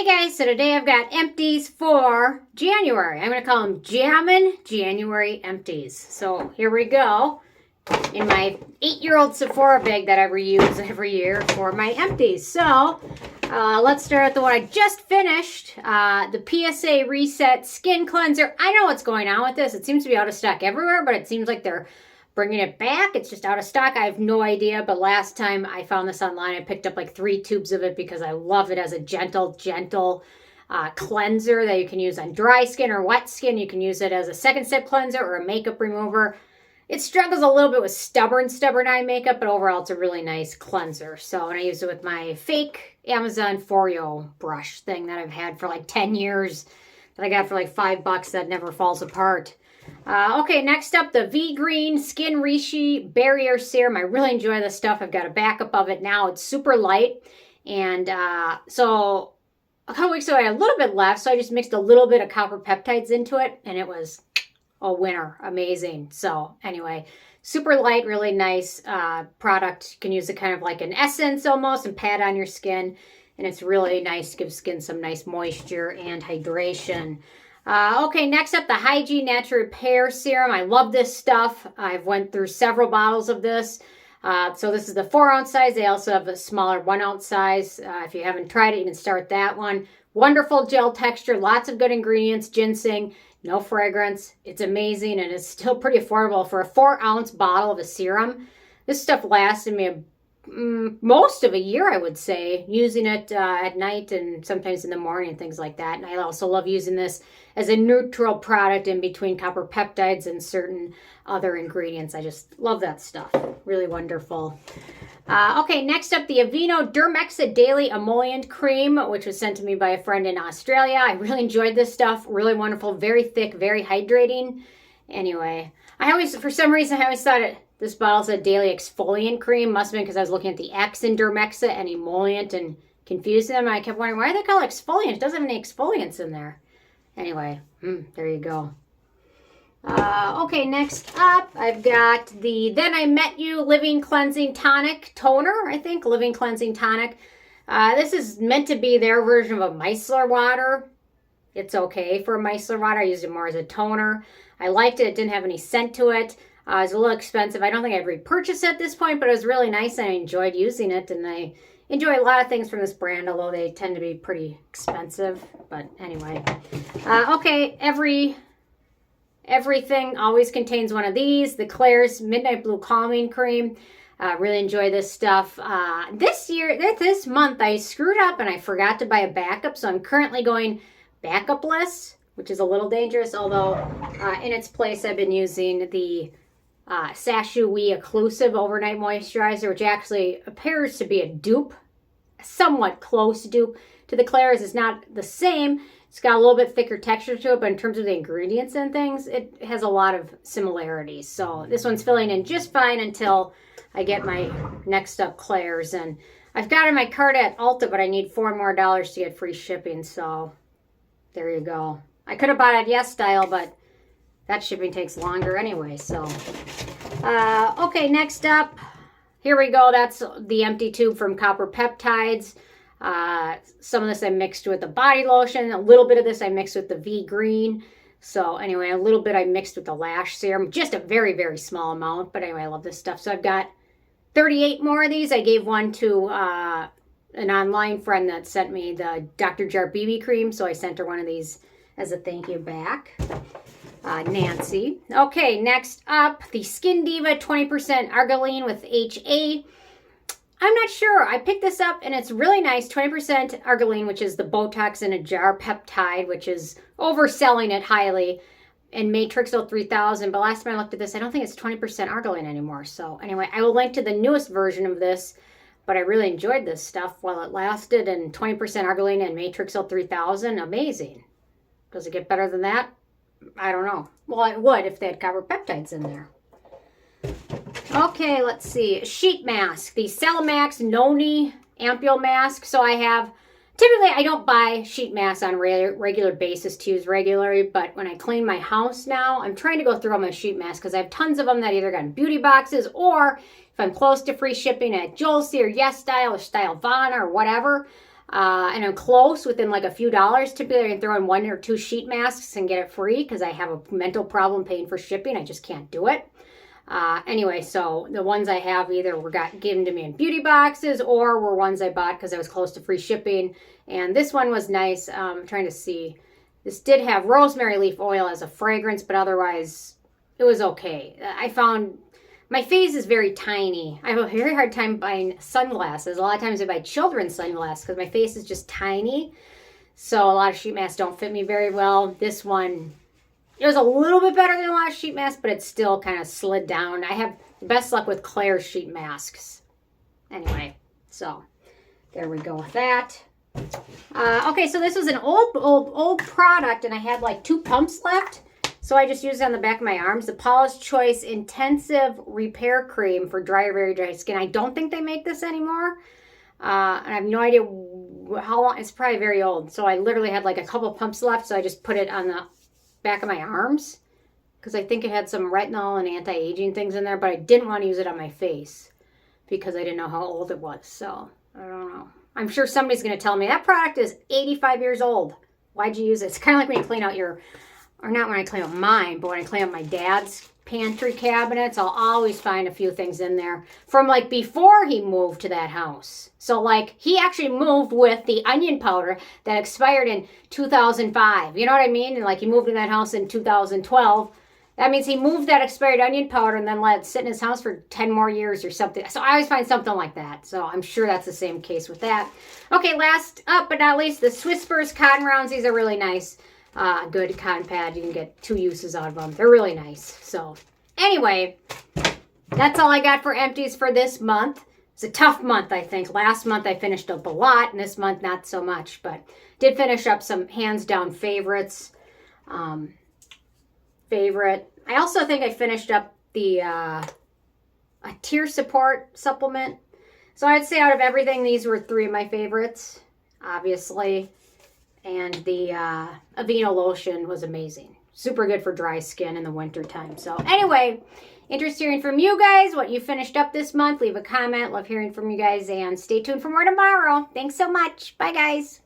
Hey guys, so today I've got empties for January. I'm going to call them Jammin' January Empties. So here we go in my 8-year-old Sephora bag that I reuse every year for my empties. So let's start with the one I just finished, the PSA Reset Skin Cleanser. I know what's going on with this. It seems to be out of stock everywhere, but it seems like they're bringing it back. It's just out of stock. I have no idea, but last time I found this online, I picked up like 3 tubes of it because I love it as a gentle cleanser that you can use on dry skin or wet skin. You can use it as a second step cleanser or a makeup remover. It struggles a little bit with stubborn eye makeup, but overall it's a really nice cleanser. So, and I use it with my fake Amazon Foreo brush thing that I've had for like 10 years that I got for like $5 that never falls apart. Okay, next up, the Vegreen Skin Reishi Barrier Serum. I really enjoy this stuff. I've got a backup of it now. It's super light. And so a couple weeks ago, I had a little bit left, so I just mixed a little bit of copper peptides into it, and it was a winner. Amazing. So anyway, super light, really nice product. You can use it kind of like an essence almost and pat on your skin. And it's really nice to give skin some nice moisture and hydration. Okay, next up, the Hyggee Natural Repair Serum. I love this stuff. I've went through several bottles of this. So this is the 4-ounce size. They also have a smaller 1-ounce size. If you haven't tried it, you can start that one. Wonderful gel texture, lots of good ingredients, ginseng, no fragrance. It's amazing, and it's still pretty affordable for a 4-ounce bottle of a serum. This stuff lasted me most of a year, I would say, using it at night and sometimes in the morning and things like that. And I also love using this as a neutral product in between copper peptides and certain other ingredients. I just love that stuff. Really wonderful. Okay, next up, the Aveeno Dermexa Daily Emollient Cream, which was sent to me by a friend in Australia. I really enjoyed this stuff. Really wonderful, very thick, very hydrating. Anyway, for some reason, I always thought this bottle said Daily Exfoliant Cream. Must have been because I was looking at the X in Dermexa and Emollient and confused them. And I kept wondering, why are they called exfoliant? It doesn't have any exfoliants in there. Anyway, there you go. Okay, next up, I've got the Then I Met You Living Cleansing Tonic Toner, I think. Living Cleansing Tonic. This is meant to be their version of a micellar water. It's okay for a micellar water. I used it more as a toner. I liked it. It didn't have any scent to it. It was a little expensive. I don't think I'd repurchase it at this point, but it was really nice and I enjoyed using it. And I enjoy a lot of things from this brand, although they tend to be pretty expensive. But anyway. Okay, everything always contains one of these. The Klairs Midnight Blue Calming Cream. Really enjoy this stuff. This month, I screwed up and I forgot to buy a backup. So I'm currently going backup-less, which is a little dangerous. Although in its place, I've been using the Sashui Occlusive Overnight Moisturizer, which actually appears to be a dupe, a somewhat close dupe to the Klairs. It's not the same. It's got a little bit thicker texture to it, but in terms of the ingredients and things, it has a lot of similarities. So this one's filling in just fine until I get my next up Klairs. And I've got in my cart at Ulta, but I need $4 more to get free shipping. So there you go. I could have bought it Yes Style, but that shipping takes longer anyway. So, okay, next up, here we go. That's the empty tube from Copper Peptides. Some of this I mixed with the body lotion. A little bit of this I mixed with the Vegreen. So anyway, a little bit I mixed with the lash serum. Just a very, very small amount. But anyway, I love this stuff. So I've got 38 more of these. I gave one to an online friend that sent me the Dr. Jar BB cream. So I sent her one of these as a thank you back. Nancy. Okay, next up, the Skin Deva 20% Argireline with HA. I'm not sure. I picked this up and it's really nice. 20% Argireline, which is the Botox in a jar peptide, which is overselling it highly, and Matrixyl 3000. But last time I looked at this, I don't think it's 20% Argireline anymore. So anyway, I will link to the newest version of this, but I really enjoyed this stuff while it lasted. And 20% Argireline and Matrixyl 3000, amazing. Does it get better than that? I don't know. Well, it would if they had copper peptides in there. Okay, let's see. Sheet mask. The Celimax Noni Ampoule mask. So typically I don't buy sheet masks on a regular basis to use regularly, but when I clean my house now, I'm trying to go through all my sheet masks because I have tons of them that either got in beauty boxes or if I'm close to free shipping at Joel's or Yes Style or Stylovana or whatever, and I'm close within like a few dollars. Typically I can throw in 1 or 2 sheet masks and get it free because I have a mental problem paying for shipping. I just can't do it. Anyway, so the ones I have either were given to me in beauty boxes or were ones I bought because I was close to free shipping. And this one was nice. I'm trying to see. This did have rosemary leaf oil as a fragrance, but otherwise it was okay. I found my face is very tiny. I have a very hard time buying sunglasses. A lot of times I buy children's sunglasses because my face is just tiny. So a lot of sheet masks don't fit me very well. This one, it was a little bit better than a lot of sheet masks, but it still kind of slid down. I have the best luck with Klairs sheet masks. Anyway, so there we go with that. Okay, so this was an old product, and I had like 2 pumps left. So I just used it on the back of my arms. The Paula's Choice Intensive Repair Cream for dry or very dry skin. I don't think they make this anymore. And I have no idea how long. It's probably very old. So I literally had like a couple pumps left. So I just put it on the back of my arms. Because I think it had some retinol and anti-aging things in there. But I didn't want to use it on my face. Because I didn't know how old it was. So I don't know. I'm sure somebody's going to tell me that product is 85 years old. Why'd you use it? It's kind of like when you clean out your... Or not when I clean up mine, but when I clean up my dad's pantry cabinets, I'll always find a few things in there from like before he moved to that house. So like he actually moved with the onion powder that expired in 2005. You know what I mean? And like he moved in that house in 2012. That means he moved that expired onion powder and then let it sit in his house for 10 more years or something. So I always find something like that. So I'm sure that's the same case with that. Okay, last up but not least, the Swisspers cotton rounds. These are really nice. Good cotton pad. You can get 2 uses out of them. They're really nice. So anyway, that's all I got for empties for this month. It's a tough month, I think. Last month I finished up a lot, and this month not so much, but did finish up some hands down favorites. I also think I finished up the a tear support supplement. So I'd say out of everything, these were 3 of my favorites, obviously. And the Aveeno lotion was amazing. Super good for dry skin in the winter time. So anyway, interested hearing from you guys, what you finished up this month. Leave a comment. Love hearing from you guys. And stay tuned for more tomorrow. Thanks so much. Bye, guys.